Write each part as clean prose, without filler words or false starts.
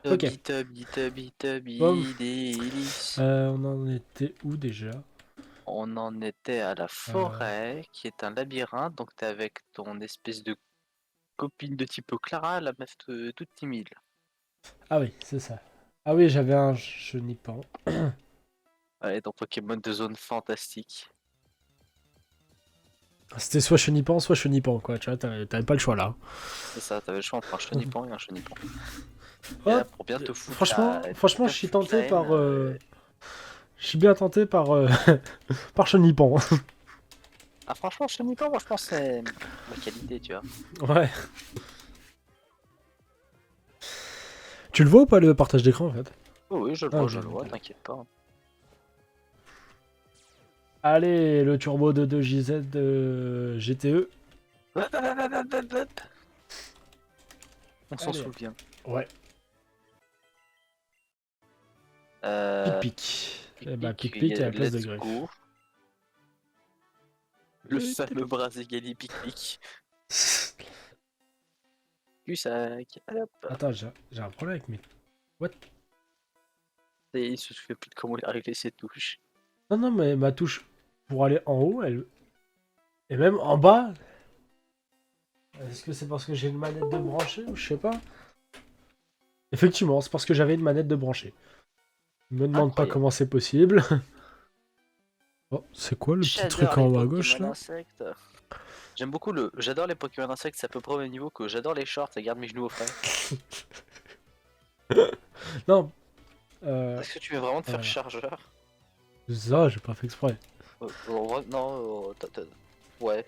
Ok. Tubby, Tubby, Tubby, Tubby, Bon. délice. On en était où déjà? On en était à la forêt, qui est un labyrinthe, donc t'es avec ton espèce de copine de type Clara, la meuf toute timide. Ah oui, c'est ça. Ah oui, j'avais un chenipan. Ouais, dans Pokémon de zone fantastique. C'était soit chenipan, soit chenipan, quoi. Tu vois, t'avais pas le choix là. C'est ça, t'avais le choix entre un chenipan et un chenipan. Et Oh, là, pour bien te foutre franchement, je suis tenté la haine, par. Je suis bien tenté par. Par chenipan. Ah, franchement, chenipan, moi je pense que c'est la qualité, tu vois. Ouais. Tu le vois ou pas le partage d'écran en fait? Oh oui, Ah, ok, je le vois, nickel. t'inquiète pas. Allez, le turbo de 2JZ GTE. On s'en Allez. souvient. Ouais. Euh, Pic-pic. Eh bah, Pic-pic, pic-pic à la place de let's greffe. go. Le fameux Brazigali Pic-pic. Cul-sac. Hop. Attends, j'ai un problème avec mes. What? Et il se souvient plus de comment il a réglé ses touches. Non, non, mais ma touche pour aller en haut, elle. Et même en bas. Est-ce que c'est parce que j'ai une manette de brancher ou je sais pas? Effectivement, c'est parce que j'avais une manette de brancher. Me demande pas Incroyable. comment c'est possible. Oh, c'est quoi le petit J'adore truc en les haut à gauche Pokémon là? insectes. J'aime beaucoup le. J'adore les Pokémon insectes, c'est à peu près au même niveau que j'adore les shorts et garde mes genoux au frais. Non. Est-ce que tu veux vraiment te faire Voilà. chargeur? Ça, j'ai pas fait exprès. En vrai, non, ouais.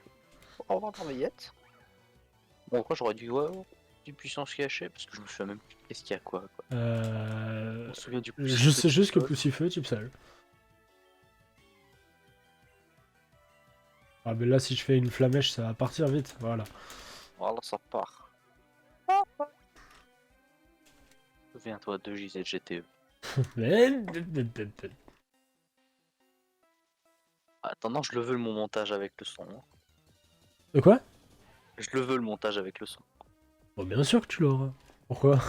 En vrai, Marmeillette. Bon, quoi, j'aurais dit ouais, du puissance cachée, parce que je me souviens même plus qu'est-ce qu'il y a quoi. On se souvient du Je puissance sais type juste que sol. Poussifeu, type seul. Ah, mais là, si je fais une flamèche, ça va partir vite. Voilà. Voilà, ça part. Souviens-toi de JZGTE. Attends, je le veux mon montage avec le son, hein. De quoi? Je le veux le montage avec le son. Bon, bien sûr que tu l'auras. Pourquoi?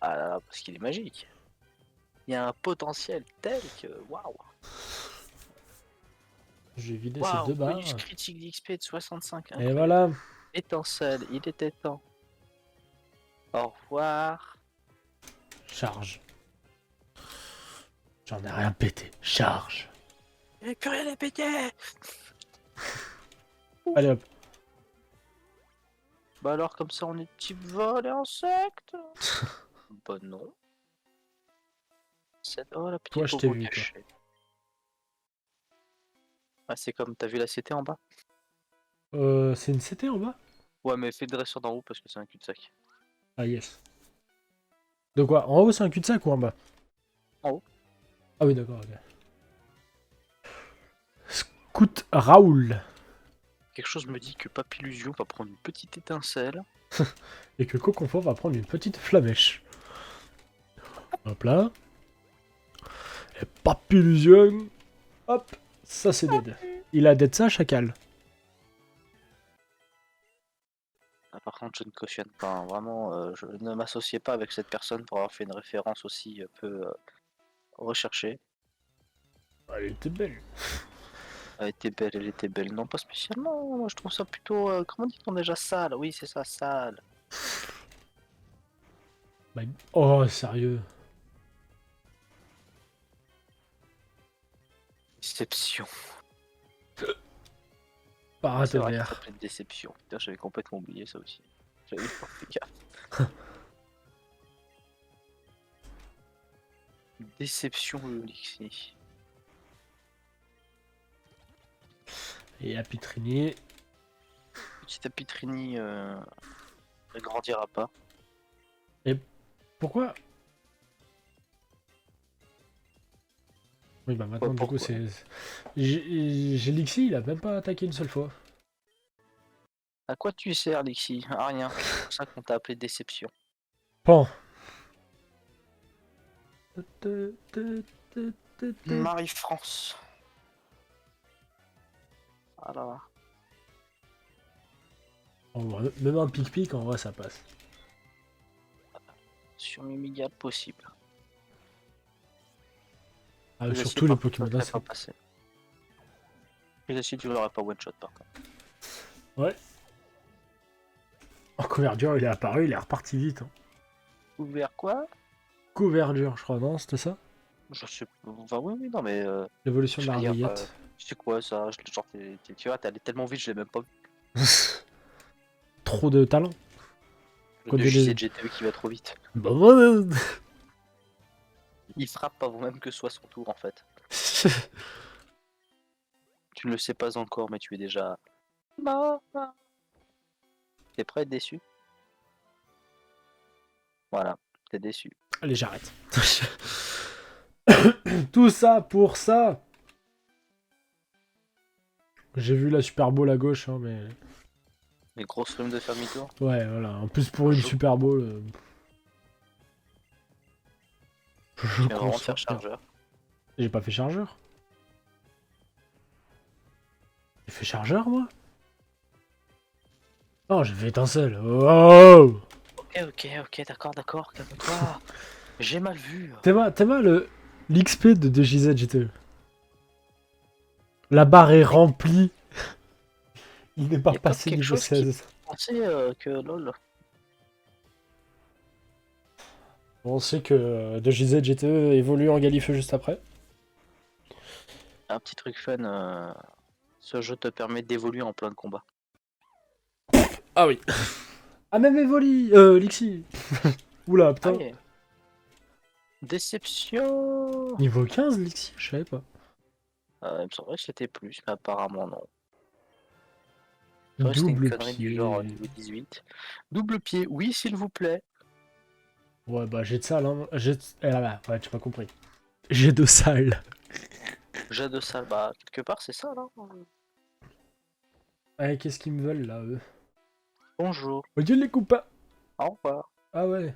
Ah là là, parce qu'il est magique. Il y a un potentiel tel que. Waouh! J'ai vidé ces Waouh! deux Bonus barres. critique d'XP de 65, Et incroyable. voilà. Étincelle, il était temps. Au revoir. Charge. J'en ai rien pété. Charge. Il n'y a plus rien à péter! Allez hop. Bah alors, comme ça, on est type vol et insecte? Bah non. Oh, la Toi, petite je t'ai bobo vu, toi. cachée. Ah, c'est comme, t'as vu la CT en bas? C'est une CT en bas? Ouais, mais fais le dresseur d'en haut parce que c'est un cul-de-sac. Ah, yes. De quoi? En haut, c'est un cul-de-sac ou en bas? En haut. Ah oui, d'accord, ok. Scout Raoul. Quelque chose me dit que Papillusion va prendre une petite étincelle. Et que Coconfort va prendre une petite flamèche. Hop là. Et Papillusion. Hop. Ça, c'est dead. Il a dead ça, Chacal. Ah, par contre, je ne cautionne pas, hein. Vraiment, je ne m'associais pas avec cette personne pour avoir fait une référence aussi peu recherchée. Ah, elle était belle. Elle était belle. Non, pas spécialement. Moi, je trouve ça plutôt. Comment dit-on déjà sale? Oui, c'est ça, sale. Bah, oh, sérieux. Déception. Ah, c'est vrai qu'il Paratonnerre. s'appelait Déception. Putain, j'avais complètement oublié ça aussi. J'avais pas fait gaffe. Déception le Lixi. Et Apitrini. Petit Apitrini ne grandira pas. Et pourquoi? Oui, bah maintenant, du coup, Pourquoi? c'est. J'ai Lixi, il a même pas attaqué une seule fois. À quoi tu sers, Lixi? À rien. C'est pour ça qu'on t'a appelé Déception. Bon. Marie-France. Voilà. En vrai, même un pic-pic, en vrai, ça passe. Sur Mimigal possible. Ah, Les surtout aciers, les par contre, ça Pokémon serait là, pas passé. Les aciers, tu l'aurais pas one-shot par contre. ouais. En couverture, il est apparu, il est reparti vite. Hein. Ouvert quoi? Couverture, je crois, non, c'était ça? Je sais pas. Enfin, oui, oui, non, mais. L'évolution de Je la veux dire, Ravillette. c'est quoi ça? Genre, tu vois, t'es allé tellement vite, je l'ai même pas vu. Trop de talent. Le Connais 2JZ les... GTE qui va trop vite. Bah ouais. Il frappe avant même que ce soit son tour en fait. Tu ne le sais pas encore, mais tu es déjà. Non. T'es prêt à être déçu? Voilà, t'es déçu. Allez, j'arrête. Tout ça pour ça. J'ai vu la Super Bowl à gauche, hein, mais... Les grosses rimes de faire demi-tour. Ouais, voilà. En plus, pour une Je- Super Bowl... Tu Je viens vraiment de conçois. faire chargeur. J'ai pas fait chargeur. J'ai fait chargeur, moi? Non, j'ai fait étincelle. Oh! Ok, d'accord, calme-toi. J'ai mal vu. T'aimes le l'XP de 2JZ GTE. La barre est remplie. Il n'est pas Y a comme passé quelque niveau chose qui 16. pensait que lol. On sait que 2JZ GTE évolue en Galifeu juste après. Un petit truc fun. Ce jeu te permet d'évoluer en plein de combats. Ah oui. Ah, même Evoli Lixi. Oula, putain. Allez. Déception. Niveau 15, Lixi, je savais pas. Il me semblait que c'était plus, mais apparemment non. C'était une Double connerie du pied. genre niveau 18. Double pied, oui s'il vous plaît. Ouais, bah j'ai de ça, là. J'ai de... Eh là, là, ouais, tu m'as compris. J'ai de sale. Jet de salle, bah quelque part c'est ça là. Ouais, qu'est-ce qu'ils me veulent, là, eux? Bonjour, Oh, Dieu, les coupe pas. au revoir. Ah ouais.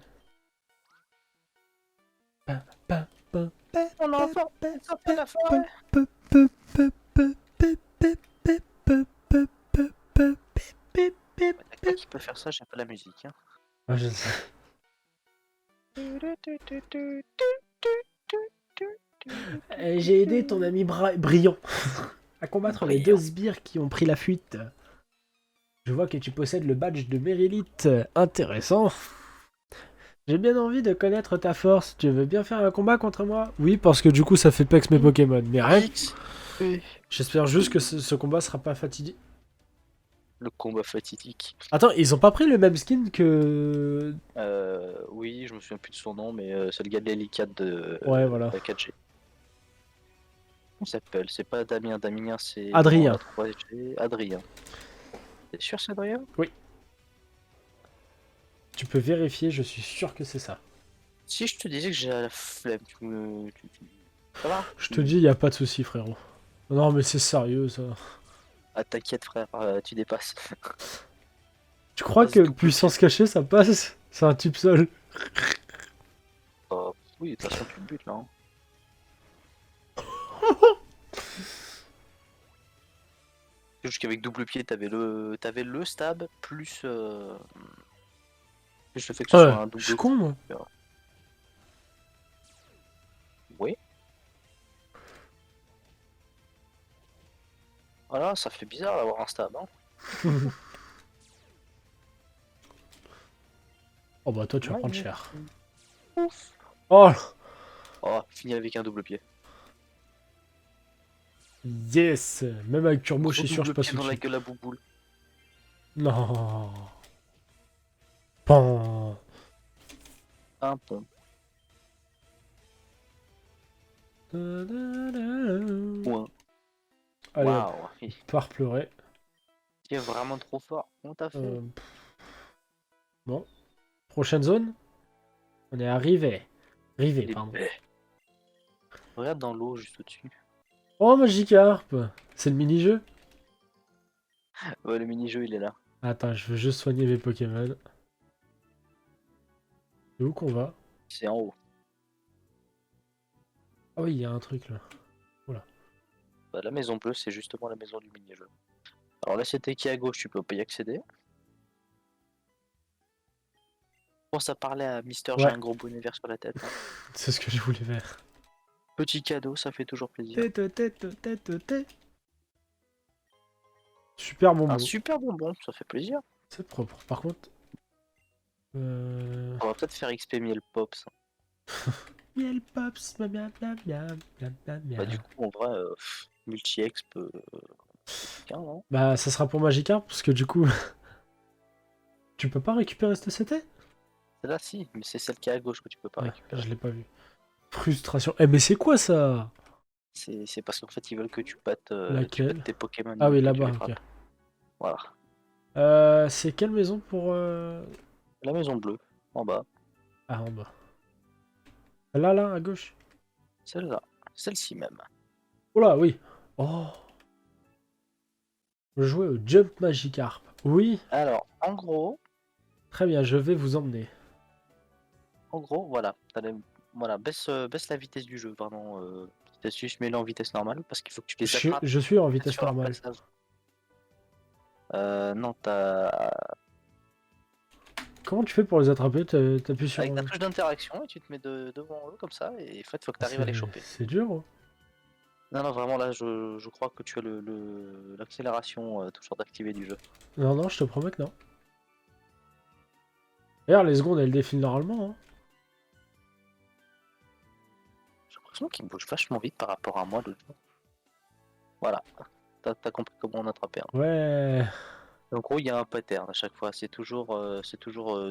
Pa, pa, pa, pa, On a enfin sorti la pa, forêt. pa, pa, pa, pa, pa, pa, pa, pa, pa, pa, pa, pa, pa, pa. Qui peut faire ça, j'ai pas la musique. Hein. Ah, je sais. J'ai aidé ton ami Brillant à combattre les deux Brillant. sbires qui ont pris la fuite. Je vois que tu possèdes le badge de Mérélite. Intéressant. J'ai bien envie de connaître ta force. Tu veux bien faire un combat contre moi? Oui, parce que du coup, ça fait pex mes Pokémon. Mais rien. X. Oui. J'espère juste que ce combat sera pas fatigué. Le combat fatidique. Attends, ils ont pas pris le même skin que... Oui, je me souviens plus de son nom, mais c'est le gars de l'hélicade de Ouais, voilà. la 4G. Comment il s'appelle? C'est pas Damien, Damien c'est... Adrien. Non, la 3G. Adrien. T'es sûr c'est Adrien? Oui. Tu peux vérifier, je suis sûr que c'est ça. Si je te disais que j'ai la flemme, ça va? Je te dis, y a pas de souci, frérot. Non, mais c'est sérieux, ça. Ah t'inquiète frère, tu dépasses. Tu crois Passe que double puissance cachée, ça passe? C'est un type seul. Oui, de toute façon tu le butes là. Hein. C'est juste qu'avec double pied, t'avais le stab plus le fait que ce soit Ouais, un je double. suis con, moi. Oui. Voilà, ça fait bizarre d'avoir un stab. Hein. Oh bah toi, tu vas Ouais, prendre ouais. cher. Ouf. Oh, Oh, fini avec un double pied. yes. Même avec Turbo, je suis sûr, je Double passe pied dans la au-dessus. gueule à bouboule. Non. Pan. Un pont. Point. Allez, hop, Waouh. part pleurer. Tu es vraiment trop fort. Comment t'as fait? Bon. Prochaine zone. On est arrivé. Rivé, Il est pardon. bête. Regarde dans l'eau juste au-dessus. Oh, Magikarp. C'est le mini-jeu? Ouais, le mini-jeu il est là. Attends, je veux juste soigner mes Pokémon. C'est où qu'on va? C'est en haut. Ah oui, il y a un truc là. Bah, la maison bleue, c'est justement la maison du mini-jeu. Alors là, c'était qui est à gauche, tu peux pas y accéder. Bon, ça parlait à Mister, j'ai Ouais. un gros bonnet vert sur la tête. Hein. C'est ce que je voulais faire. Petit cadeau, ça fait toujours plaisir. Super Un bonbon. super bonbon, ça fait plaisir. C'est propre. Par contre... On va peut-être faire XP Miel Pops. Miel Pops, miam miam miam miam miam miam Bah du miam. coup, en vrai, multi-exp, non? Bah ça sera pour Magikarp, parce que du coup... tu peux pas récupérer cette CT? Celle-là, si, mais c'est celle qui est à gauche que tu peux pas Ah, récupérer. je l'ai pas vu. Frustration. Eh mais c'est quoi ça? C'est parce qu'en fait, ils veulent que tu battes Laquelle? tes Pokémon Ah oui, que tu là-bas, les ok. frappes. Voilà. C'est quelle maison pour... La maison bleue, en bas. Ah, en bas. Là, à gauche. Celle-là. Celle-ci même. Oh là, oui. Oh. Jouer au Jump Magikarp. Oui, Alors, en gros, très bien, je vais vous emmener. voilà. Voilà, baisse la vitesse du jeu, pardon. Vitesse juste mets-le en vitesse normale parce qu'il faut que tu les attrapes Je suis en vitesse sur leur normale. passage. Non, t'as. Comment tu fais pour les attraper? T'appuies sur... Avec ta touche d'interaction et tu te mets devant eux comme ça et en fait, faut que tu arrives à les choper. C'est dur. Hein. Non, non, vraiment là, je crois que tu as l'accélération toujours d'activer du jeu. Non, non, je te promets que non. D'ailleurs, les secondes, elles défilent normalement. Hein. J'ai l'impression qu'il bouge vachement vite par rapport à moi l'autre jour. Voilà, t'as compris comment on attrapait. Hein. Ouais. En gros, il y a un pattern à chaque fois. C'est toujours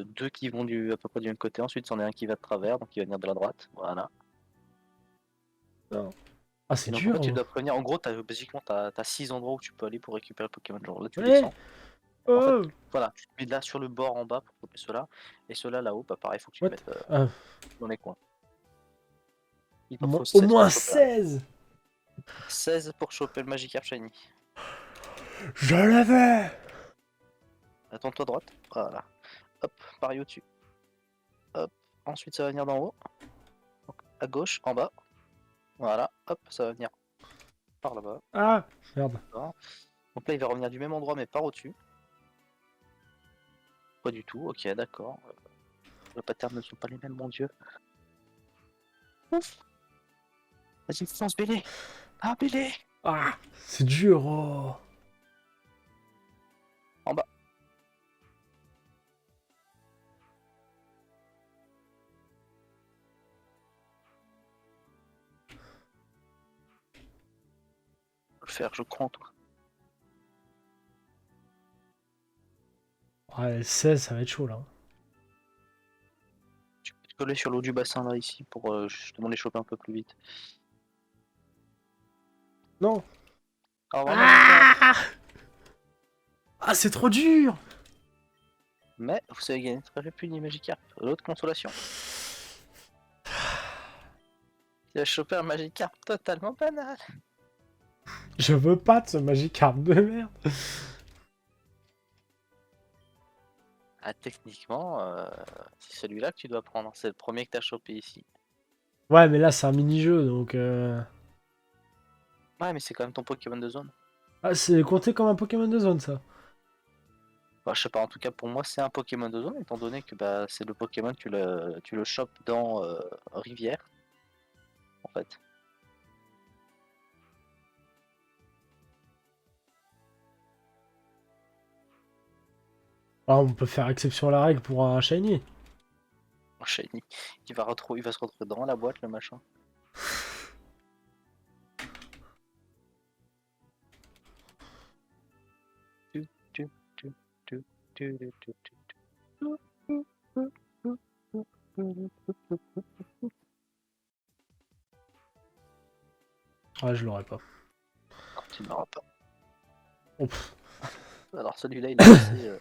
deux qui vont à peu près du même côté. Ensuite, c'en est un qui va de travers, donc il va venir de la droite. Voilà. Non. Ah, c'est Et donc en dur. fait, tu Hein. dois prévenir. En gros, basiquement, t'as 6 endroits où tu peux aller pour récupérer le Pokémon. Genre là, tu Ouais. descends. En fait, Oh. voilà, tu te mets là sur le bord en bas pour choper ceux-là. Et ceux-là là-haut, bah pareil, faut que tu te What? mettes Ah. dans les coins. Il t'en faut Au 16 moins pour choper. 16. 16 pour choper le Magikarp Shiny. Je l'avais. Attends-toi à droite. Voilà. Hop, pareil au-dessus. Hop. Ensuite, ça va venir d'en haut. Donc, à gauche, en bas. Voilà. Hop, ça va venir par là-bas. Ah, merde. Donc là, il va revenir du même endroit, mais par au-dessus. Pas du tout. Ok, d'accord. Les patterns ne sont pas les mêmes, mon dieu. Ouf. Vas-y, fonce, Bélé. Ah, Bélé. Ah, c'est dur. Oh. En bas. Le faire, je crois en toi. Ouais, 16, ça va être chaud là. Tu peux te coller sur l'eau du bassin là, ici, pour justement les choper un peu plus vite. Non. Au revoir, Magikarp. Ah, c'est trop dur. Mais vous savez gagner très répugnant Magikarp. L'autre consolation. Tu as chopé un Magikarp totalement banal. Je veux pas de ce Magikarp de merde. Ah, techniquement, c'est celui-là que tu dois prendre. C'est le premier que tu as chopé ici. Ouais, mais là, c'est un mini-jeu, donc... Ouais, mais c'est quand même ton Pokémon de zone. Ah, c'est compté comme un Pokémon de zone, ça. Bah, je sais pas, en tout cas pour moi c'est un Pokémon de zone, étant donné que bah, c'est le Pokémon, tu le chopes dans Rivière, en fait. Ah, on peut faire exception à la règle pour un Shiny. En Shiny. Il va se retrouver dans la boîte, le machin. Ouais, je l'aurais pas. Non, tu ne l'auras pas. Oh, Alors celui-là, il a passé...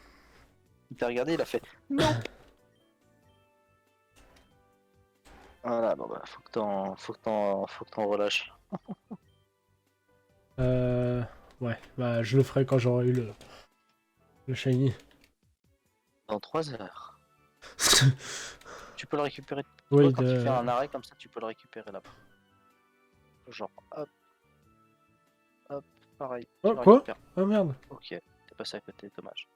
Il t'a regardé, il a fait... Non. Voilà, bon bah, faut que t'en relâches. Ouais, bah je le ferai quand j'aurai eu le Shiny. Dans 3 heures. Tu peux le récupérer. Oui, Quand tu fais un arrêt comme ça, tu peux le récupérer là-bas. Genre, hop, hop, pareil. Oh, Tu le quoi? récupères. Oh merde. Ok, t'es passé à côté, dommage.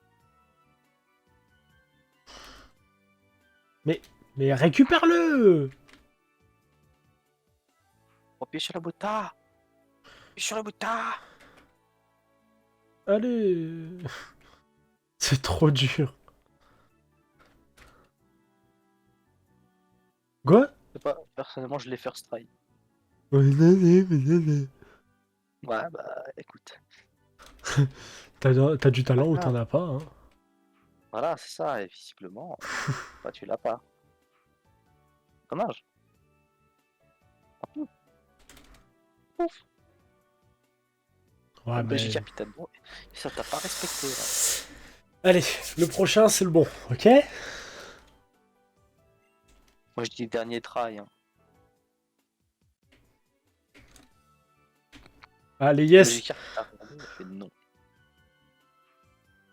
Mais récupère-le! Appuie sur la bouta. Appuie sur la bouta. Allez! C'est trop dur. Quoi? C'est pas, personnellement, je l'ai first try. Ouais, bah, écoute. T'as du talent ou grave. t'en as pas, hein. Voilà, c'est ça, et visiblement, bah, tu l'as pas. Dommage. Ouf. Ouais, Un mais... Magikarp, il t'a bon. Et ça t'a pas respecté, là. Allez, le prochain, c'est le bon, ok? Moi, je dis dernier try. Hein. Allez, yes! Magikarp, il t'a regardé, il a fait non.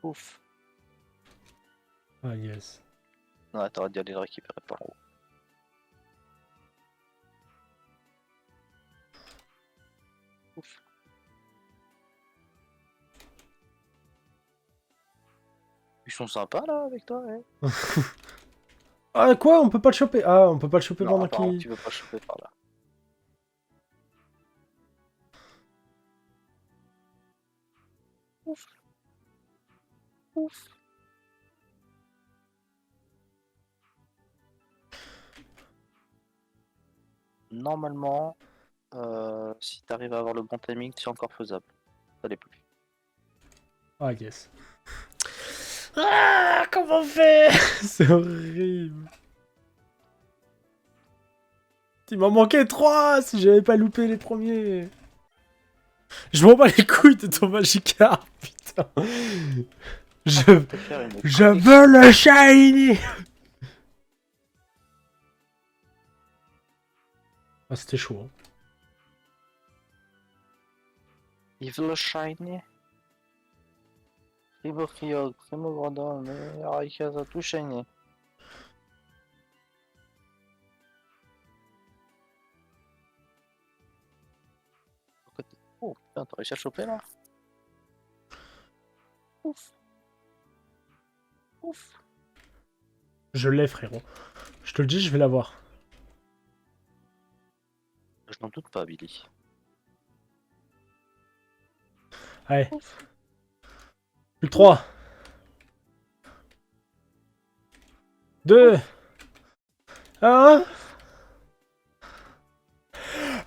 Ouf. Ah, yes. Ouais, t'aurais dû aller le récupérer par en haut. Ouf. Ils sont sympas, là, avec toi, ouais. Ah, quoi? On peut pas le choper? Ah, on peut pas le choper Non, pendant apparemment, qu'il... tu veux pas choper par là. Ouf. Ouf. Normalement, si t'arrives à avoir le bon timing, c'est encore faisable. Ça l'est plus. Ah, yes. Ah, comment on fait? C'est horrible. Il m'en manquait 3 si j'avais pas loupé les premiers. Je m'en bats les couilles de ton Magikarp, putain. Je, Te faire une je collection. veux le shiny. Ah, c'était chaud. Hein. Il veut le shiny. Primo Kyogre, Primo Grandon, mais Rayquaza tout shiny. Oh putain, t'as réussi à le choper là? Ouf. Ouf. Je l'ai, frérot. Je te le dis, je vais l'avoir. Je n'en doute pas, Billy. Allez. Ouf. Plus que 3. 2. 1.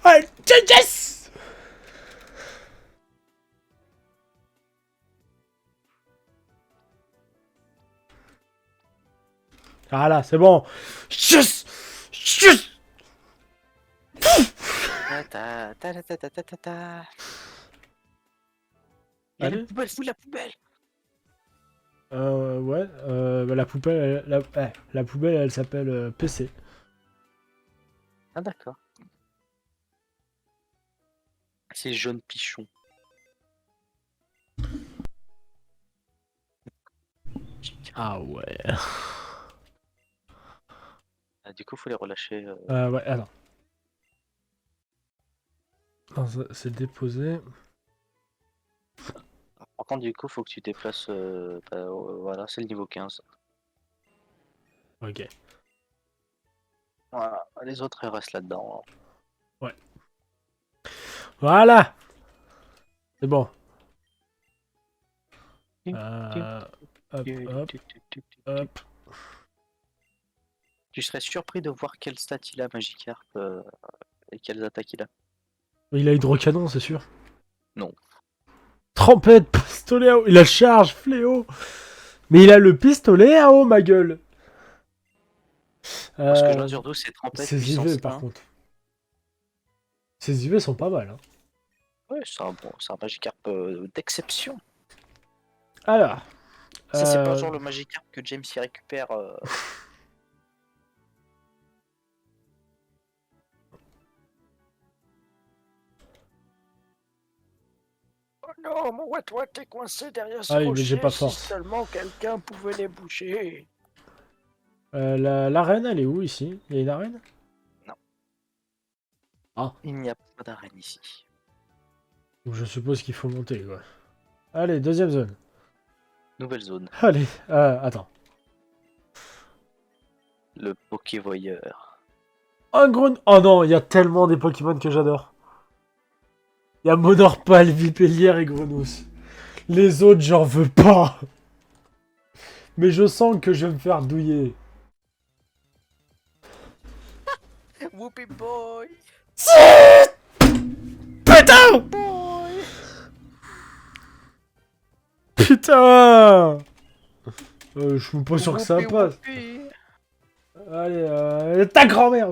Allez, yes. Ah là, c'est bon. Yes. Yes. Ta ta ta ta ta ta ta ta. Il y a Allez. la poubelle, fous la poubelle! Ouais. Bah, la poubelle, la poubelle, elle s'appelle PC. Ah d'accord. C'est jaune pichon. Ah ouais. Ah, du coup, faut les relâcher. Ouais, attends. Non, c'est déposé. Par contre, du coup, faut que tu déplaces. Voilà, c'est le niveau 15. Ok. Voilà, les autres, elles restent là-dedans. Ouais. Voilà. C'est bon. Hop, hop, hop. Tu serais surpris de voir quel stat il a, Magikarp, et quelles attaques il a. Il a hydrocanon, c'est sûr. Non. Trompette, pistolet à eau. Il a charge, fléau. Mais il a le pistolet à eau, ma gueule. Parce que je note sur 12, c'est Trompette, Ses puissance IV, par 1. contre. Ses IV sont pas mal. Hein. Ouais, c'est un Magikarp d'exception. Alors. Ça, c'est pas genre le Magikarp que James y récupère. Oh non, mon Watwat est coincé derrière ce Ah oui, mais j'ai rocher, pas si force. seulement quelqu'un pouvait les bouger. L'arène, elle est où ici? Il y a une arène? Non. Ah. Il n'y a pas d'arène ici. Donc je suppose qu'il faut monter, quoi. Allez, deuxième zone. Nouvelle zone. Allez, attends. Le Pokévoyeur. Un gros... Oh non, il y a tellement des Pokémon que j'adore. Il y a Monorpal, Vipellière et Grenousse. Les autres, j'en veux pas. Mais je sens que je vais me faire douiller. Whoopie boy. Putain! Boy. Putain! Je suis pas sûr que ça Whoopie, passe. whoopie. Allez, ta grand-mère.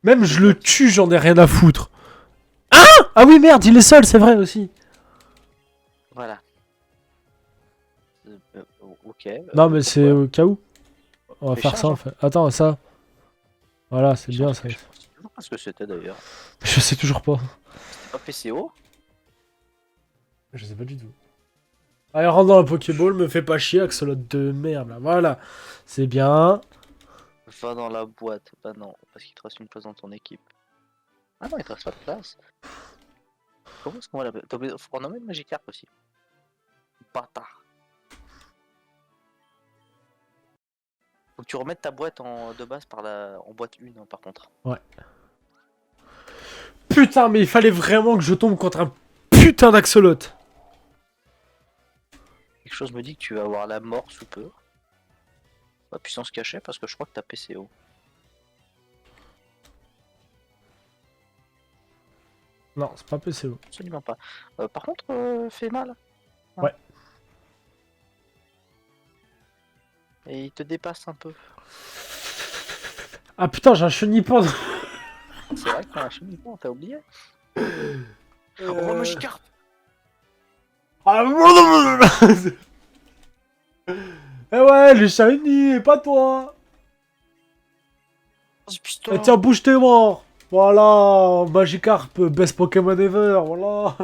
Même je le tue, j'en ai rien à foutre. Ah oui, merde, il est seul, c'est vrai aussi. Voilà. Ok. Non, mais c'est au cas où. On va Mais faire charge, ça, hein. en fait. Attends, ça. Voilà, c'est bien, ça. Je sais toujours pas ce que c'était d'ailleurs. Je sais toujours pas. C'était pas PCO? Je sais pas du tout. Allez, rentre dans la Pokéball, me fais pas chier, Axolot de merde, là. Voilà. C'est bien. Va dans la boîte. Bah non, parce qu'il te reste une place dans ton équipe. Ah non, il te reste pas de place. Comment est-ce qu'on va l'appeler? Faut en nommer le Magikarp aussi. Bâtard. Faut que tu remettes ta boîte de base en boîte 1 hein, par contre. Ouais. Putain, mais il fallait vraiment que je tombe contre un putain d'Axolot. Quelque chose me dit que tu vas avoir la mort sous peu. Pas puissance cachée parce que je crois que t'as PCO. Non, c'est pas PCO. Absolument pas. Par contre, fait mal. Hein. Ouais. Et il te dépasse un peu. Ah putain, j'ai un chenipan. C'est vrai que t'as un cheminement, t'as oublié. Oh, Magikarp. Ah, eh ouais, les shiny, et pas toi. Oh, Eh tiens, bouge tes morts. Voilà, Magikarp, best Pokémon ever, voilà.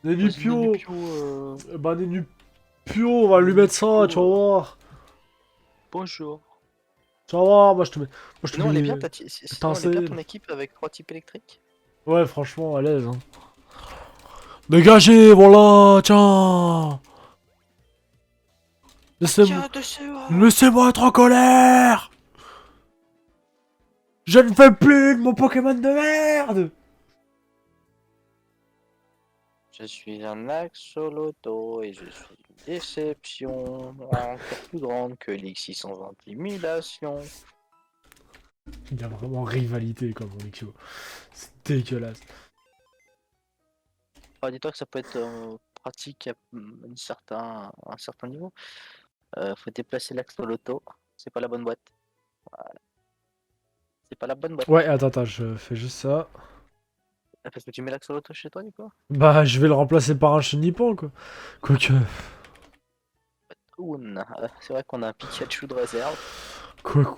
Nenupio. Bah Nenupio, on va lui mettre ça, tu vas voir. Bonjour. Tu vas voir, moi je te mets... Sinon, elle est bien, sinon, elle est bien Étincelle. ton équipe avec 3 types électriques. Ouais, franchement, à l'aise. Hein. Dégagez, voilà, tiens. Laissez-moi être en colère. Je ne fais plus de mon Pokémon de merde. Je suis un axoloto et je suis une déception encore plus grande que l'X600 intimidation. Il y a vraiment rivalité comme mon Ikyo. C'est dégueulasse. Ah, dis-toi que ça peut être pratique à un certain niveau. Faut déplacer l'axoloto. C'est pas la bonne boîte. Voilà. C'est pas la bonne boîte. Ouais, attends, je fais juste ça. Ah, parce que tu mets l'axoloto chez toi, du coup. Bah, je vais le remplacer par un Chenipan, quoi. Quoique... C'est vrai qu'on a un Pikachu de réserve. Quoi.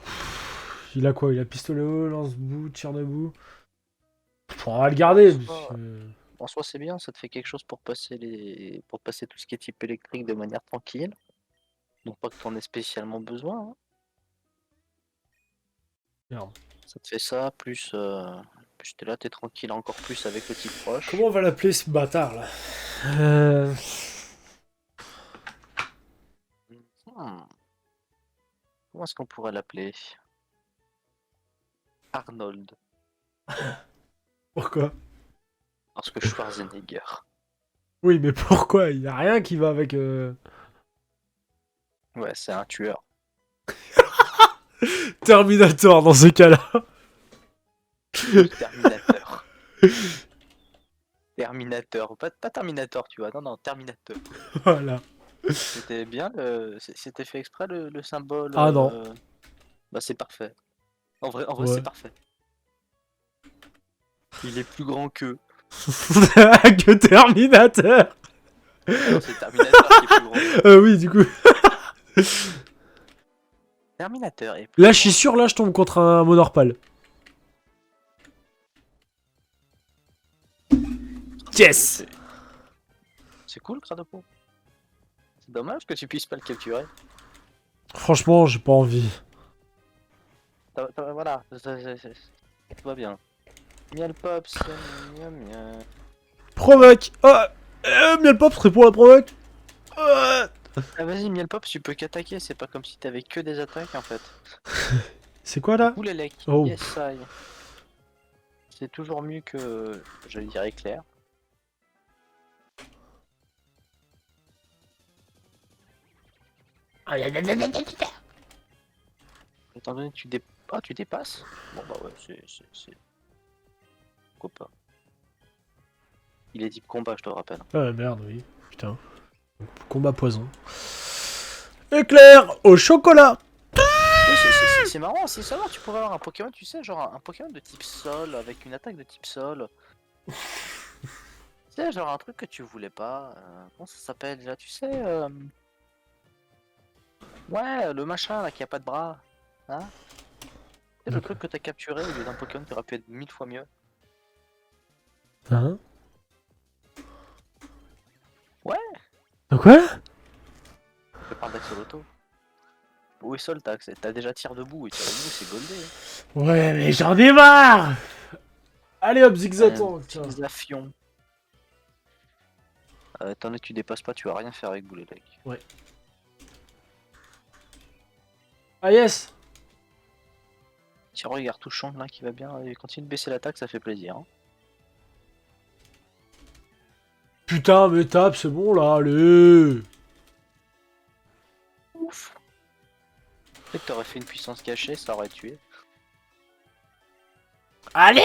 Il a quoi? Il a pistolet haut, lance-bout, tir debout. On va le garder. En soi, c'est bien, ça te fait quelque chose pour passer tout ce qui est type électrique de manière tranquille. Donc pas que t'en aies spécialement besoin. Hein. Merde. Ça te fait ça, plus t'es là, t'es tranquille encore plus avec le type proche. Comment on va l'appeler ce bâtard là Comment est-ce qu'on pourrait l'appeler? Arnold. Pourquoi? Parce que Schwarzenegger. Oui, mais pourquoi? Il y a rien qui va avec... Ouais, c'est un tueur. Terminator dans ce cas-là. Terminateur. Terminator. Pas Terminator, tu vois. Non, Terminateur. Voilà. C'était bien, c'était fait exprès le symbole. Ah non. Bah c'est parfait. En vrai Ouais. c'est parfait. Il est plus grand que... que Terminator. C'est Terminator qui est plus grand. Oui, du coup. Terminator est plus Là, grand. je suis sûr, là, je tombe contre un Monorpal. Yes. C'est cool, Cradapo. C'est dommage que tu puisses pas le capturer. Franchement, j'ai pas envie. Voilà, tout va bien. Miel Pops, miam miam. Provoque. Oh, Miel Pop répond à la provoque. Ah vas-y, Miel Pops, tu peux qu'attaquer, c'est pas comme si t'avais que des attaques en fait. C'est quoi là? Oulélec, Oh. yes I. C'est toujours mieux que, je dirais, Éclair. Étant donné que tu dépasses. Bon bah ouais, c'est... Pourquoi pas. Il est type combat, je te le rappelle. Ah merde, oui. Putain. Combat poison. Éclair au chocolat. Oui, c'est marrant, c'est ça, tu pourrais avoir un Pokémon, tu sais, genre un Pokémon de type sol, avec une attaque de type sol. Tu sais, genre un truc que tu voulais pas. Comment ça s'appelle déjà, tu sais Ouais, le machin là qui a pas de bras. Hein? C'est le truc que t'as capturé au lieu d'un Pokémon qui aurait pu être 1000 fois mieux. Hein? Ouais, Quoi? je parle d'Axolotl. Ou et sol, t'as déjà tir debout, et tir debout c'est goldé. Ouais, mais j'en ai marre. Allez hop, zigzaton. Tiens. Utilisation. T'en es, tu dépasses pas, tu vas rien faire avec Boulélec. Ouais. Ah yes. Tiens, regarde, touchant là qui va bien, et continue de baisser l'attaque, ça fait plaisir. Hein. Putain, mais tape, c'est bon là, allez. Ouf. Peut-être que t'aurais fait une puissance cachée, ça aurait tué. Allez.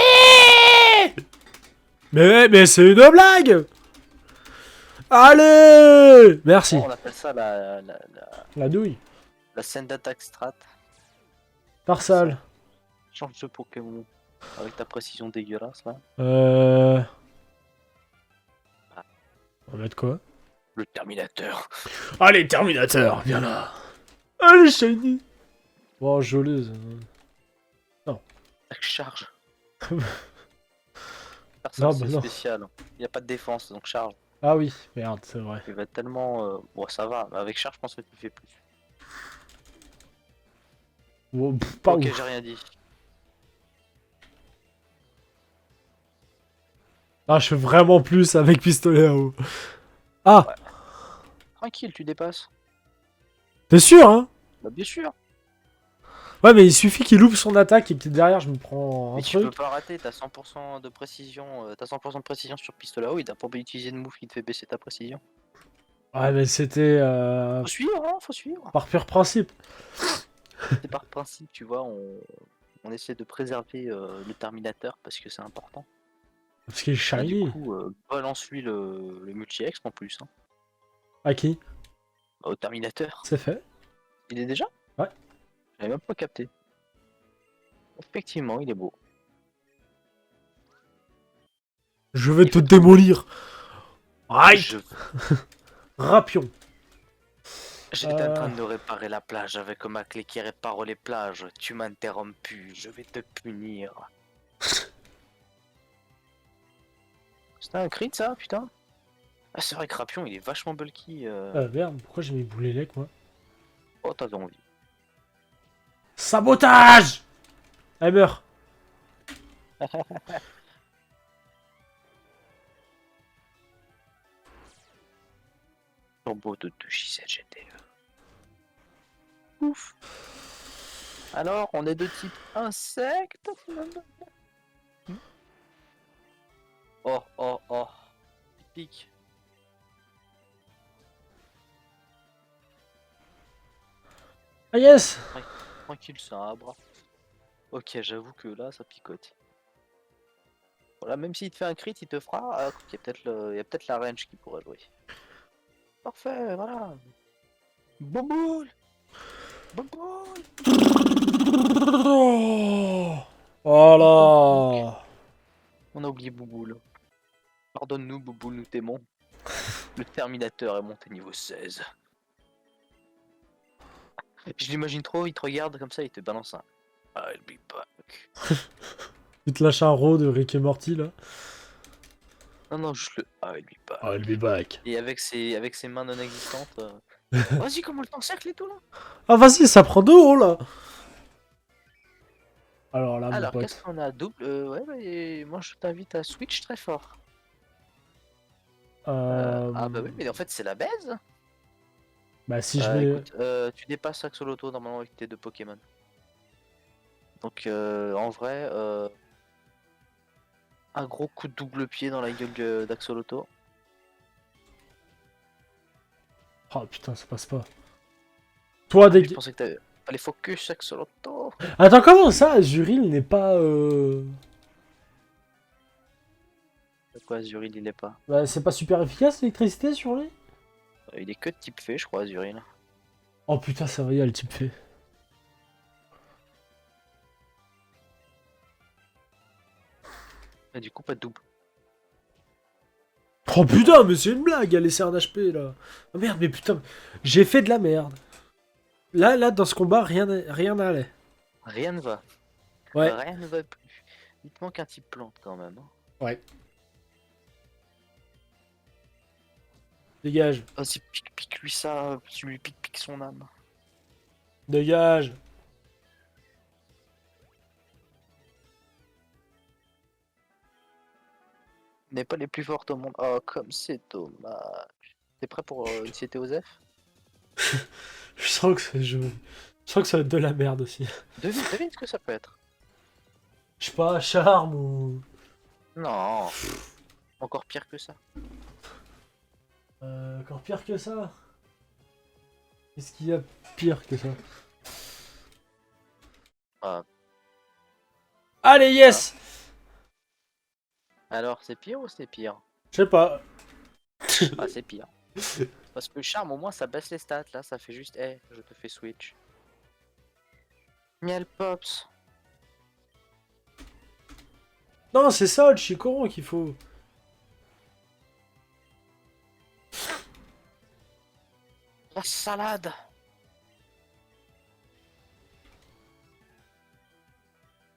Mais c'est une blague. Allez. Merci. On appelle ça La douille. la scène d'attaque strat. Parsal. Change de Pokémon avec ta précision dégueulasse là. On va mettre quoi? Le Terminateur. Allez, Terminateur, viens là. Allez, Shiny. Oh, joleuse. Charge. Non, Personne bah c'est non. spécial. Il n'y a pas de défense donc charge. Ah oui, merde, c'est vrai. Il va tellement. Bon, ça va. Mais avec charge, je pense que tu fais plus. Oh, pas Ok, ouf. j'ai rien dit. Ah, je fais vraiment plus avec pistolet à eau. Ah, Ouais. Tranquille, tu dépasses. t'es sûr, hein? Bah, bien sûr. Ouais, mais il suffit qu'il loupe son attaque et peut-être derrière je me prends un Mais tu peux truc. pas rater, t'as 100% de précision. T'as 100% de précision sur pistolet à eau, il t'a pas utilisé de move qui te fait baisser ta précision. Ouais, mais c'était Faut suivre, hein, faut suivre. par pur principe. C'est par principe, tu vois, on essaie de préserver le Terminator parce que c'est important. Parce qu'il est Ah, du shiny. coup, balance-lui le multi-exp en plus. Hein. À qui? Au Terminator. C'est fait. Il est déjà? Ouais. J'avais même pas capté. Effectivement, il est beau. Je vais Il te faut- démolir. Aïe. Je- Rapion. J'étais en train de réparer la plage avec ma clé qui répare les plages. Tu m'as interrompu, je vais te punir. C'était un crit ça, putain? Ah, c'est vrai que Rapion il est vachement bulky. Merde, pourquoi j'ai mis Boulélec, moi? Oh, t'avais envie. Sabotage. Elle meurt. Turbo de GTE. Ouf. Alors, on est de type insecte finalement. Oh, oh, oh. Pique. Ah yes. Tranquille, c'est un bras. Ok, j'avoue que là, ça picote. Voilà, même s'il te fait un crit, il te fera. Ah, il y a peut-être la range qui pourrait jouer. Parfait, voilà. Boboule. Boboule. Voilà. On a oublié Bouboule. Pardonne-nous, Bouboule, nous t'aimons. Le Terminateur est monté niveau 16. Je l'imagine trop, il te regarde comme ça, il te balance un I'll be back. Il te lâche un raw de Rick et Morty là. Non, non, juste le I'll be back. I'll be back. Et avec ses mains non existantes. Vas-y, comment le t'encercle et tout là. Ah vas-y, ça prend 2 euros là. Alors là, mon Alors, qu'est-ce pote. qu'on a? Double. Ouais, mais moi je t'invite à switch très fort. Ah bah oui, mais en fait c'est la baise. Bah si je mets... Écoute, tu dépasses Axolotl normalement avec tes deux Pokémon. Donc en vrai, un gros coup de double pied dans la gueule d'Axolotl. Oh putain, ça passe pas. Toi, Ah, mais je dégage. pensais que t'avais... Fallait focus Axolotl. Attends, comment ça, Azuril n'est pas... Pourquoi Azuril il est pas? Bah, c'est pas super efficace l'électricité sur lui? Il est que de type fée, je crois, Azuril. Oh putain, ça va, il y a le type fait. Et du coup, pas de double. Oh putain, mais c'est une blague, elle laissé un HP là. Oh merde, mais putain, j'ai fait de la merde. Là, dans ce combat, rien n'allait. Rien ne va. Ouais, Rien ne va plus. Il te manque un type plante quand même. Hein. ouais. Dégage, Vas-y, pique lui ça, tu lui pique son âme. dégage. N'est pas les plus fortes au monde. Oh, comme c'est dommage. T'es prêt pour une CT Osef? Je sens que ça va être de la merde aussi. Devine ce que ça peut être. Je sais pas, charme ou... Non, encore pire que ça. Encore pire que ça. Qu'est-ce qu'il y a pire que ça? Ah. Allez, yes! Alors, c'est pire ou c'est pire? Je sais pas. Ah, c'est pire. Parce que charme, au moins, ça baisse les stats. Là, ça fait juste, hey, je te fais switch. Miel Pops. Non, c'est ça, le Chicoron qu'il faut. La salade.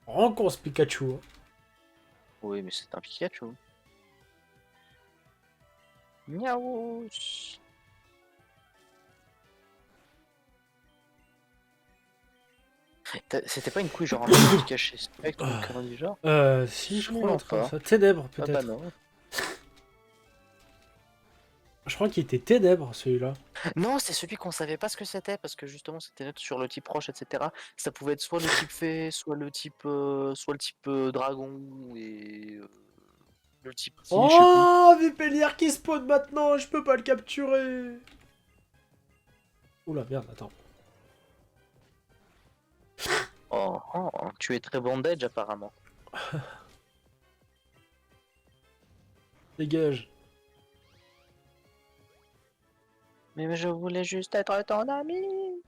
Rencontre ce Pikachu. Hein. Oui, mais c'est un Pikachu. Miaou. C'était pas une couille genre un peu caché spectre ou une connerie du genre? Si, je Non, crois, un truc comme pas. ça. Ténèbres, Ah bah peut-être. non. Je crois qu'il était Ténèbres, celui-là. Non, c'est celui qu'on savait pas ce que c'était parce que justement c'était neutre sur le type roche, etc. Ça pouvait être soit le type fée, soit le type dragon et le type psy, je sais plus. Oh, Vipellier qui spawn maintenant, je peux pas le capturer. Oula, merde, attends. Oh, tu es très bandage apparemment. Dégage. Mais je voulais juste être ton ami.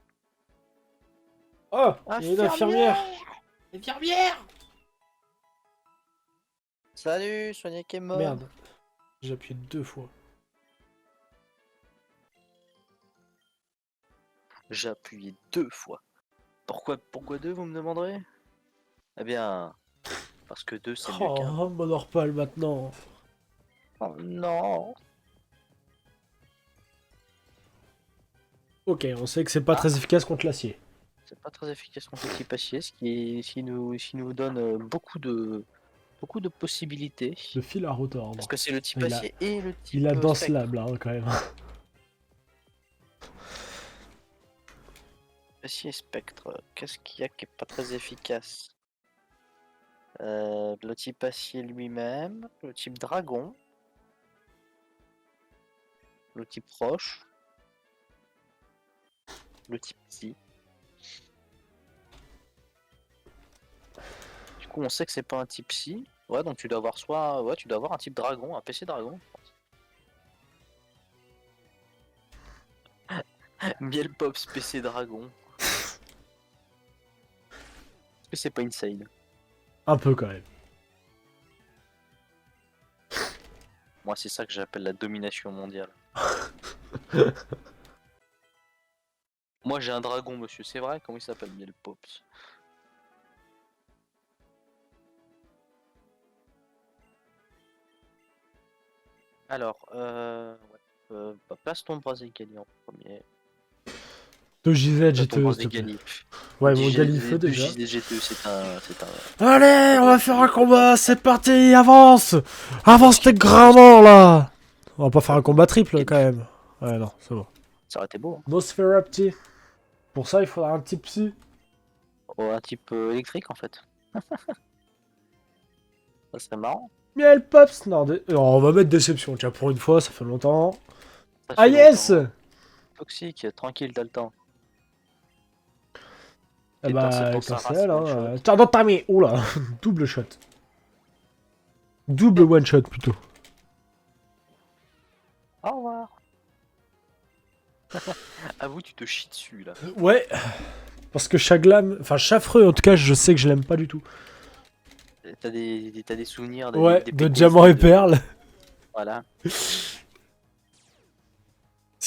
Oh, il y a une infirmière. Infirmière. Salut, Sonic est mort. Merde. J'ai appuyé 2 fois. J'ai appuyé 2 fois. Pourquoi 2 vous me demanderez? Eh bien, parce que 2 c'est mieux qu'un. Oh, Monorpal maintenant. Oh non. Ok, on sait que c'est pas très efficace contre l'acier. C'est pas très efficace contre le type acier, ce qui nous donne beaucoup de possibilités. Le fil à retordre. Parce que c'est le type Il a- acier et le type Il a dans ce spectre. lab là, hein, quand même. Acier et spectre, qu'est-ce qu'il y a qui est pas très efficace? Le type acier lui-même, le type dragon, le type roche, le type psy. Du coup, on sait que c'est pas un type psy. Ouais, donc tu dois avoir soit, ouais, tu dois avoir un type dragon, un PC dragon. Miel Pops PC dragon. Est-ce que c'est pas insane? Un peu quand même. Moi, c'est ça que j'appelle la domination mondiale. Moi, j'ai un dragon, monsieur. C'est vrai? Comment il s'appelle, Miel Pops? Alors, place ton Brazilian en premier. De JZ, Place ton Brazilian. Ouais, mon Galifeu déjà. GTE, c'est un... Allez, on va faire un combat, c'est parti, avance. Avance tes grammes là. On va pas faire un combat triple quand même. Ouais, non, c'est bon. Ça aurait été beau. Hein. Nosferatu. Pour ça, il faudra un type psy. Oh, un type électrique en fait. Ça serait marrant. Miel Pops. Non, on va mettre déception, tiens, pour une fois, ça fait longtemps. Ça Ah fait yes. longtemps. Toxique, tranquille, t'as le temps. Eh bah, cancel, hein. Tiens, dans ta main. Oula, double shot. Double one shot plutôt. Au revoir. Avoue, tu te chies dessus là. Ouais. Parce que Chaglam, enfin Chaffreux en tout cas, je sais que je l'aime pas du tout. T'as des souvenirs ouais, des de Diamant et Perle. Voilà. Ce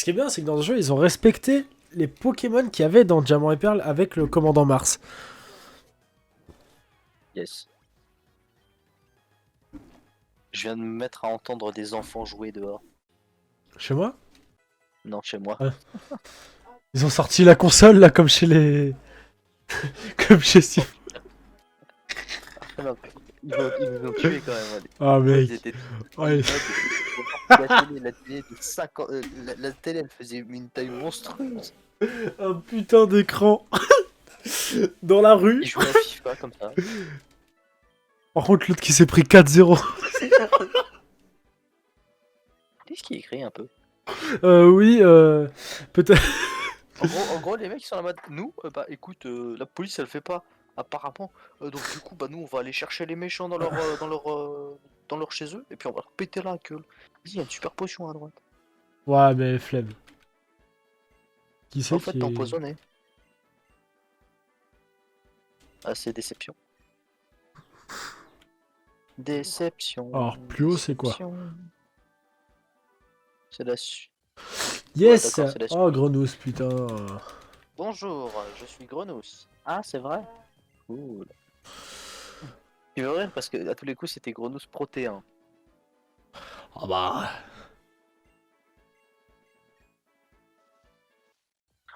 qui est bien, c'est que dans ce jeu, ils ont respecté les Pokémon qu'il y avait dans Diamant et Perle avec le commandant Mars. Yes. Je viens de me mettre à entendre des enfants jouer dehors. Chez moi? Non, chez moi. Ils ont sorti la console là comme chez les... comme chez Steve. Ils nous ont tués quand même. Allez. Ah mec. Ouais. La télé de 50... la télé elle faisait une taille monstrueuse. Un putain d'écran dans la rue. Ils jouaient à FIFA comme ça. Par contre l'autre qui s'est pris 4-0. Qu'est-ce qui écrit un peu? Oui, peut-être. En gros, les mecs ils sont en mode nous, bah écoute, la police elle fait pas, apparemment. Donc du coup, bah nous on va aller chercher les méchants dans leur chez eux et puis on va leur péter la gueule. Il y a une super potion à droite. Ouais, mais flemme. Qui c'est En fait, qui t'es est... empoisonné. Ah, c'est déception. Déception. Alors, plus haut, c'est quoi? C'est la su... Yes! Ouais, la oh, Grenousse, putain. Bonjour, je suis Grenousse. Ah, c'est vrai? Cool. Tu veux rire parce que à tous les coups, c'était Grenousse protéin. Ah bah...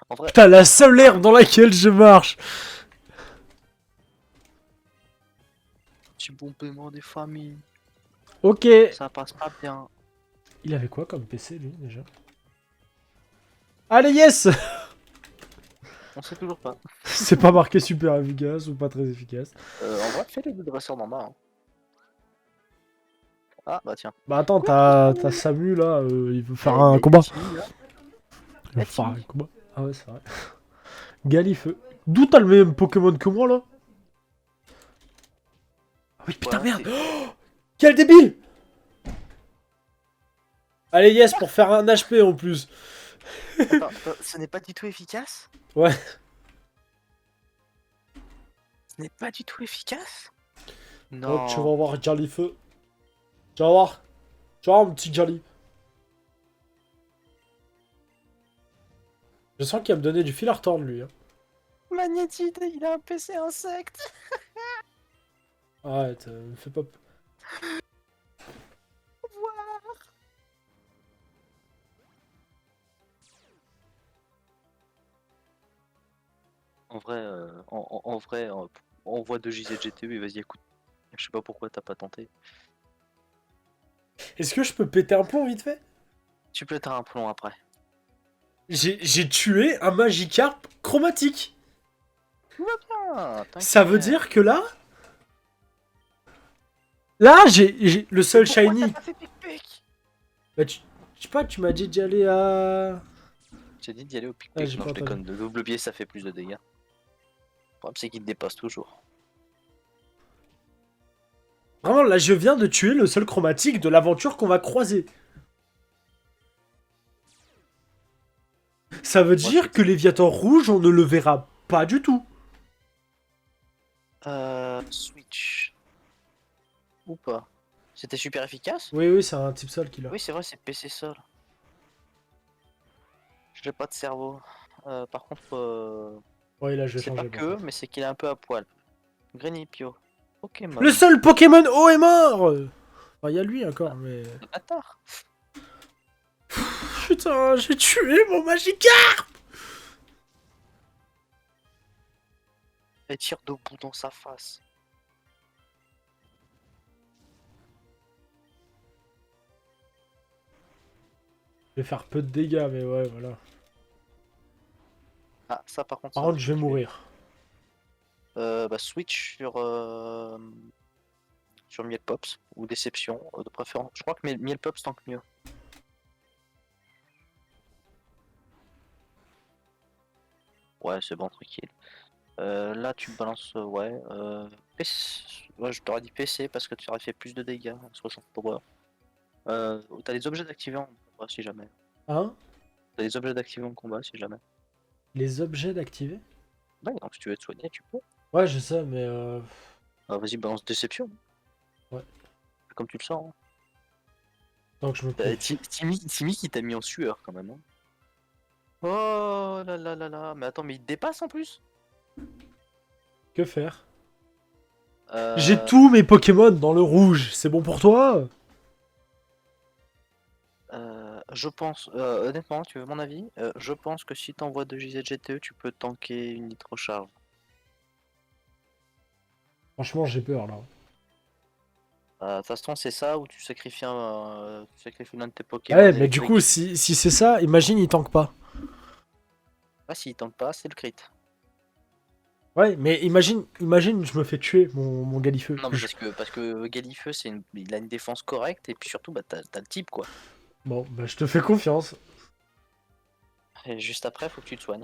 En vrai... Putain, la seule herbe dans laquelle je marche! Petit bon paiement des familles. Ok. Ça passe pas bien. Il avait quoi comme PC, lui, déjà? Allez, yes! On sait toujours pas. C'est pas marqué super efficace ou pas très efficace. En vrai, fais les deux dresseurs d'en bas. Hein. Ah, bah tiens. Bah attends, t'as Samu, là, il veut faire un combat. Il veut faire un combat. Ah ouais, c'est vrai. Galifeu. D'où t'as le même Pokémon que moi, là? Ah oui, putain, merde! Oh, quel débile! Allez, yes, pour faire un HP en plus. Attends, ce n'est pas du tout efficace? Ouais. Ce n'est pas du tout efficace? Non. Oh, tu vas voir Galifeu. Tu vas voir. Tu vas voir, mon petit Gali. Je sens qu'il va me donner du fil à retordre, lui. Hein. Magnétide, il a un PC insecte. Arrête, me fais pas... En vrai, on voit de JZGTE et vas-y écoute. Je sais pas pourquoi t'as pas tenté. Est-ce que je peux péter un plomb vite fait? Tu peux être un plomb après. J'ai tué un Magikarp chromatique. Tout va bien. Ça veut dire que là... Là, j'ai le seul shiny. T'as fait pic-pic. Bah, je sais pas, tu m'as dit d'y aller à... J'ai dit d'y aller au pic-pic. Ah, j'ai non, pas je déconne. De double biais, ça fait plus de dégâts. Le problème, c'est qu'il te dépasse toujours. Vraiment, là, je viens de tuer le seul chromatique de l'aventure qu'on va croiser. Ça veut dire que Léviathan rouge, on ne le verra pas du tout. Switch. Ou pas? C'était super efficace? Oui, oui, c'est un type sol qu'il a. Oui, c'est vrai, c'est PC sol. J'ai pas de cerveau. Par contre, Ouais, là, je vais c'est changer. pas que, mais c'est qu'il est un peu à poil. Greninpio. Pokémon. Le seul Pokémon haut est mort. Enfin, il y a lui encore, mais... Attends. Putain, j'ai tué mon Magikarp. Elle tire debout dans sa face. Je vais faire peu de dégâts, mais ouais, voilà. Ah, ça par contre, Par ça va contre, je vais tuer. mourir. Bah, switch sur Miel Pops ou Déception, de préférence. Je crois que Miel Pops tant que mieux. Ouais, c'est bon, tranquille. Là, tu balances, ouais. PC... Ouais, je t'aurais dit PC parce que tu aurais fait plus de dégâts, 60 power. T'as des objets d'activer en combat si jamais. Hein? T'as des objets d'activer en combat si jamais. Les objets d'activer? Ouais, donc si tu veux te soigner, tu peux. Ouais, je sais, mais Vas-y, balance Déception. ouais. Comme tu le sens. Hein. Donc je me prie. Timmy qui t'a mis en sueur quand même. Hein. Oh là là là là. Mais attends, mais il te dépasse en plus? Que faire? J'ai Euh, tous mes Pokémon dans le rouge, c'est bon pour toi? je pense, honnêtement, tu veux mon avis? Je pense que si t'envoies 2 JZGTE, tu peux tanker une nitro-charge. Franchement, j'ai peur là. De toute façon, c'est ça ou tu sacrifies l'un de tes Pokémon Ouais, et mais avec du le coup, guide. si c'est ça, imagine, il tank pas. Ah, s'il tank pas, c'est le crit. Ouais, mais imagine, je me fais tuer, mon Galifeu. Non, mais parce que Galifeu, il a une défense correcte et puis surtout, bah, t'as le type quoi. Bon, bah je te fais confiance. Et juste après, faut que tu te soignes.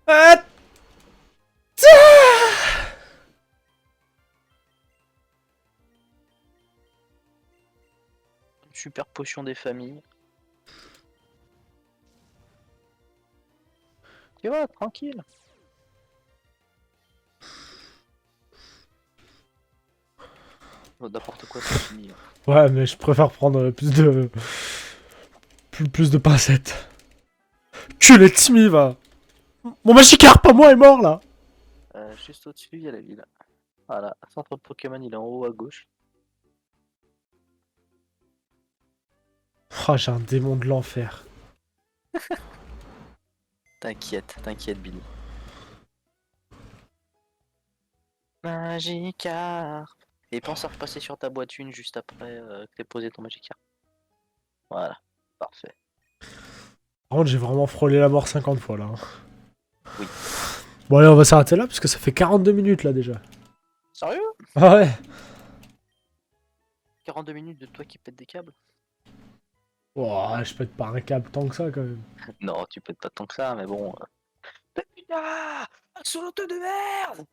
Ah, Super potion des familles. Tu vois, tranquille. Oh, n'importe quoi, c'est fini. Hein. ouais, mais je préfère prendre plus de pincettes. Culé Timmy, va. Mon Magikarp, pas moi, est mort là. Juste au-dessus, il y a la ville. Voilà, centre de Pokémon, il est en haut à gauche. Oh, j'ai un démon de l'enfer. T'inquiète, Billy. Magikarp. Et pense à repasser sur ta boîte une juste après que t'aies posé ton Magikarp. Voilà, parfait. Par contre, j'ai vraiment frôlé la mort 50 fois là. Hein. Oui. Bon, allez, on va s'arrêter là parce que ça fait 42 minutes là déjà. Sérieux? Ah ouais. 42 minutes de toi qui pète des câbles? Oh, je pète pas un câble tant que ça quand même. Non, tu pètes pas tant que ça, mais bon. Putain! Axolotl de merde!